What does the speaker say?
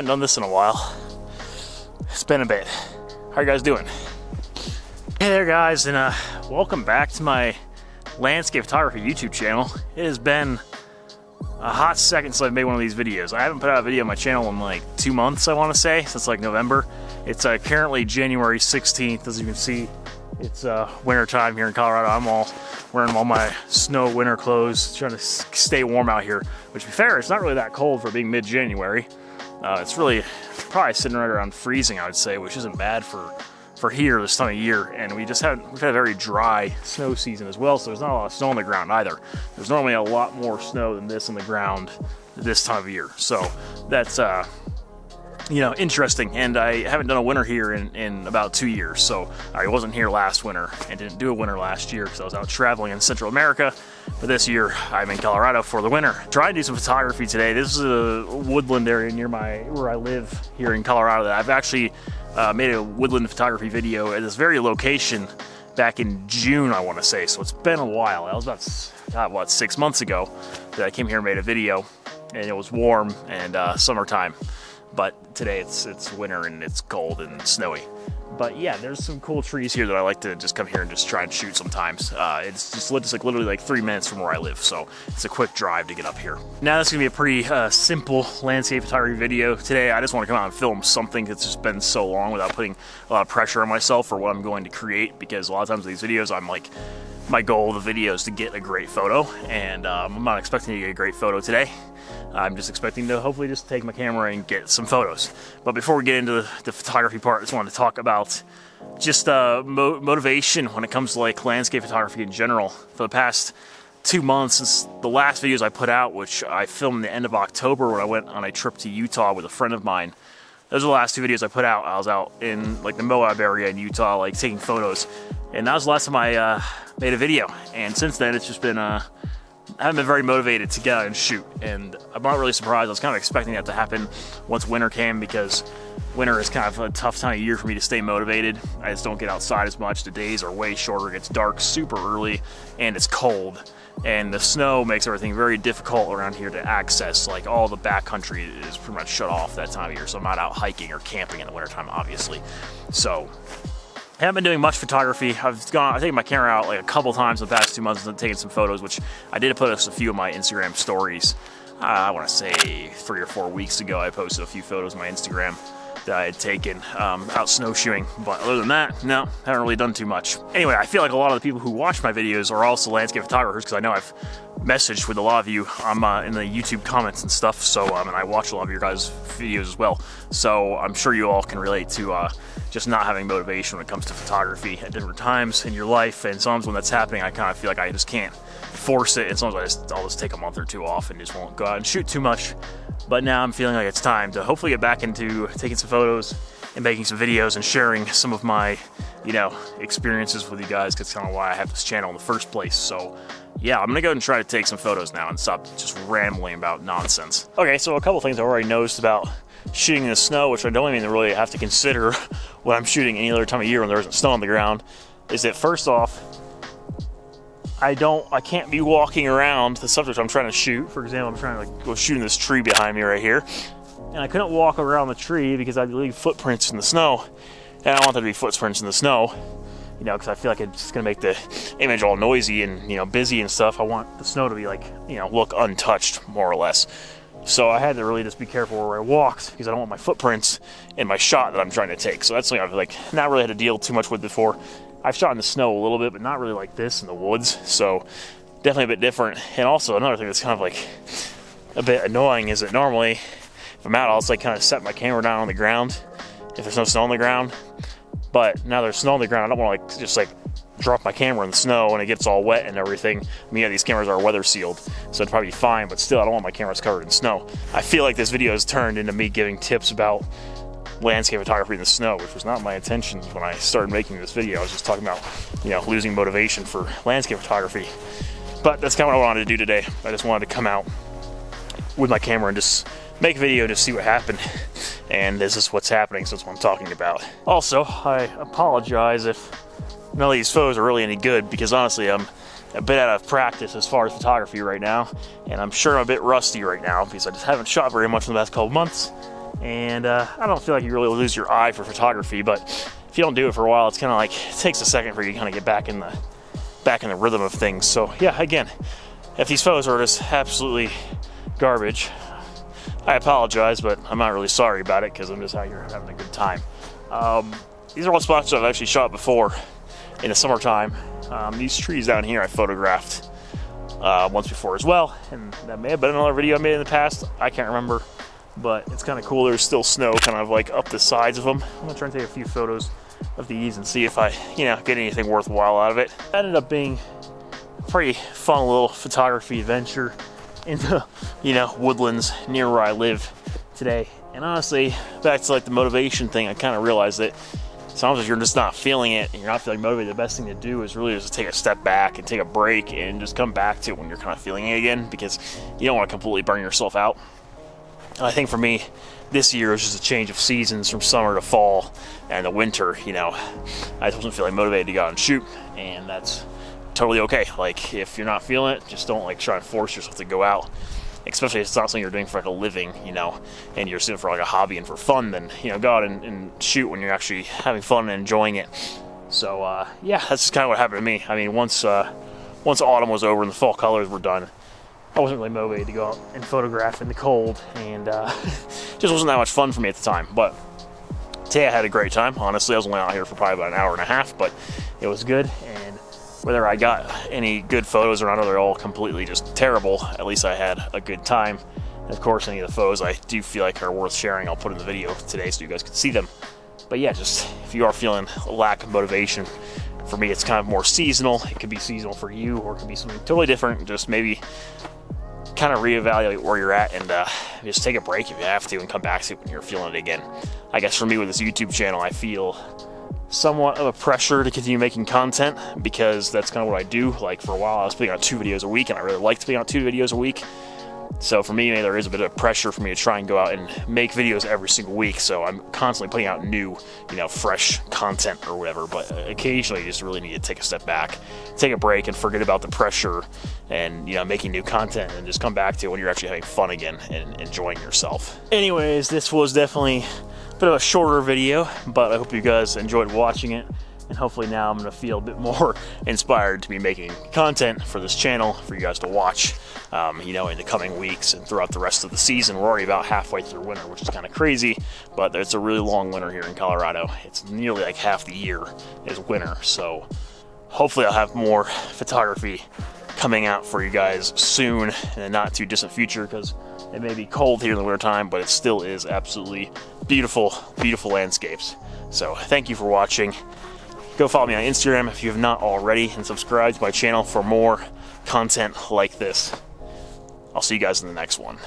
haven't done this in a while. It's been a bit. How you guys doing? Hey there guys, and welcome back to my landscape photography YouTube channel. It has been a hot second since I've made one of these videos. I haven't put out a video on my channel in like 2 months, I want to say, since like November. It's currently January 16th, as you can see. It's winter time here in Colorado. I'm all wearing all my snow winter clothes, trying to stay warm out here. Which, to be fair, it's not really that cold for being mid-January. It's really probably sitting right around freezing, I would say, which isn't bad for here this time of year. And we've had a very dry snow season as well, so there's not a lot of snow on the ground either. There's normally a lot more snow than this on the ground this time of year. So that's interesting. And I haven't done a winter here in about 2 years. So I wasn't here last winter and didn't do a winter last year because I was out traveling in Central America. But this year I'm in Colorado for the winter. Trying to do some photography today. This is a woodland area near where I live here in Colorado that I've actually made a woodland photography video at this very location back in June, I want to say. So it's been a while. That was about 6 months ago that I came here and made a video, and it was warm and summertime. But today it's winter and it's cold and snowy. But yeah, there's some cool trees here that I like to just come here and just try and shoot sometimes. It's just like literally like 3 minutes from where I live, so it's a quick drive to get up here. Now this is gonna be a pretty simple landscape photography video. Today I just want to come out and film something that's just been so long without putting a lot of pressure on myself for what I'm going to create, because a lot of times with these videos I'm like, my goal of the video is to get a great photo, and I'm not expecting to get a great photo today. I'm just expecting to hopefully just take my camera and get some photos. But before we get into the photography part, I just wanted to talk about just motivation when it comes to like landscape photography in general. For the past 2 months since the last videos I put out, which I filmed the end of October when I went on a trip to Utah with a friend of mine. Those are the last 2 videos I put out. I was out in like the Moab area in Utah, like taking photos. And that was the last time I made a video. And since then, it's just been, I haven't been very motivated to get out and shoot. And I'm not really surprised. I was kind of expecting that to happen once winter came, because winter is kind of a tough time of year for me to stay motivated. I just don't get outside as much. The days are way shorter. It gets dark super early and it's cold. And the snow makes everything very difficult around here to access. Like all the backcountry is pretty much shut off that time of year. So I'm not out hiking or camping in the wintertime, obviously. So I haven't been doing much photography. I've taken my camera out like a couple times in the past 2 months and taken some photos, which I did put a few of my Instagram stories. I want to say 3 or 4 weeks ago, I posted a few photos on my Instagram that I had taken out snowshoeing. But other than that, no, haven't really done too much. Anyway, I feel like a lot of the people who watch my videos are also landscape photographers, because I know I've messaged with a lot of you in the YouTube comments and stuff. So, and I watch a lot of your guys' videos as well. So I'm sure you all can relate to just not having motivation when it comes to photography at different times in your life. And sometimes when that's happening, I kind of feel like I just can't force it. And sometimes I'll just take a month or 2 off and just won't go out and shoot too much. But now I'm feeling like it's time to hopefully get back into taking some photos and making some videos and sharing some of my, experiences with you guys. That's kind of why I have this channel in the first place. So yeah, I'm gonna go and try to take some photos now and stop just rambling about nonsense. Okay, so a couple things I already noticed about shooting in the snow, which I don't even really have to consider when I'm shooting any other time of year when there isn't snow on the ground, is that first off, I can't be walking around the subject I'm trying to shoot. For example, I'm trying to go shooting this tree behind me right here, and I couldn't walk around the tree because I'd leave footprints in the snow, and I don't want there to be footprints in the snow, because I feel like it's just gonna make the image all noisy and busy and stuff. I want the snow to be like, look untouched more or less. So I had to really just be careful where I walked, because I don't want my footprints in my shot that I'm trying to take. So that's something I've not really had to deal too much with before. I've shot in the snow a little bit, but not really like this in the woods. So definitely a bit different. And also another thing that's kind of like a bit annoying is that normally if I'm out, I'll just kind of set my camera down on the ground if there's no snow on the ground. But now there's snow on the ground, I don't want to just drop my camera in the snow and it gets all wet and everything. I mean, yeah, these cameras are weather sealed, so it'd probably be fine, but still I don't want my cameras covered in snow. I feel like this video has turned into me giving tips about landscape photography in the snow, which was not my intention when I started making this video. I was just talking about, losing motivation for landscape photography. But that's kind of what I wanted to do today. I just wanted to come out with my camera and just make a video to see what happened. And this is what's happening, so that's what I'm talking about. Also, I apologize if none of these photos are really any good, because honestly, I'm a bit out of practice as far as photography right now, and I'm sure I'm a bit rusty right now because I just haven't shot very much in the past couple months. And I don't feel like you really lose your eye for photography, but if you don't do it for a while, it's kind of like, it takes a second for you to kind of get back in the rhythm of things. So yeah, again, if these photos are just absolutely garbage, I apologize, but I'm not really sorry about it because I'm just out here having a good time. These are all spots that I've actually shot before in the summertime. These trees down here I photographed once before as well, and that may have been another video I made in the past. I can't remember, but it's kind of cool. There's still snow kind of like up the sides of them. I'm gonna try and take a few photos of these and see if I, get anything worthwhile out of it. It ended up being a pretty fun little photography adventure in the, woodlands near where I live today. And honestly, back to like the motivation thing, I kind of realized that sometimes if you're just not feeling it and you're not feeling motivated, the best thing to do is really just take a step back and take a break and just come back to it when you're kind of feeling it again, because you don't want to completely burn yourself out. And I think for me, this year was just a change of seasons from summer to fall and the winter. I just wasn't feeling motivated to go out and shoot, and that's totally okay. Like, if you're not feeling it, just don't try and force yourself to go out. Especially if it's not something you're doing for like a living, and you're doing it for like a hobby and for fun, then, go out and shoot when you're actually having fun and enjoying it. So, yeah, that's just kind of what happened to me. I mean, once autumn was over and the fall colors were done, I wasn't really motivated to go out and photograph in the cold, and just wasn't that much fun for me at the time. But today I had a great time. Honestly, I was only out here for probably about an hour and a half, but it was good. And whether I got any good photos or not, or they're all completely just terrible, at least I had a good time. And of course, any of the photos I do feel like are worth sharing, I'll put in the video today so you guys can see them. But yeah, just if you are feeling a lack of motivation, for me it's kind of more seasonal. It could be seasonal for you, or it could be something totally different. Just maybe kind of reevaluate where you're at, and just take a break if you have to, and come back to it when you're feeling it again. I guess for me with this YouTube channel, I feel somewhat of a pressure to continue making content, because that's kind of what I do. Like, for a while I was putting out 2 videos a week, and I really liked putting out 2 videos a week. So for me, there is a bit of pressure for me to try and go out and make videos every single week. So I'm constantly putting out new, fresh content or whatever. But occasionally you just really need to take a step back, take a break, and forget about the pressure and, making new content, and just come back to it when you're actually having fun again and enjoying yourself. Anyways, this was definitely a bit of a shorter video, but I hope you guys enjoyed watching it. And hopefully now I'm going to feel a bit more inspired to be making content for this channel for you guys to watch, in the coming weeks and throughout the rest of the season. We're already about halfway through winter, which is kind of crazy, but it's a really long winter here in Colorado. It's nearly like half the year is winter, so hopefully I'll have more photography coming out for you guys soon in the not too distant future, because it may be cold here in the winter time, but it still is absolutely beautiful, beautiful landscapes. So thank you for watching. Go follow me on Instagram if you have not already, and subscribe to my channel for more content like this. I'll see you guys in the next one.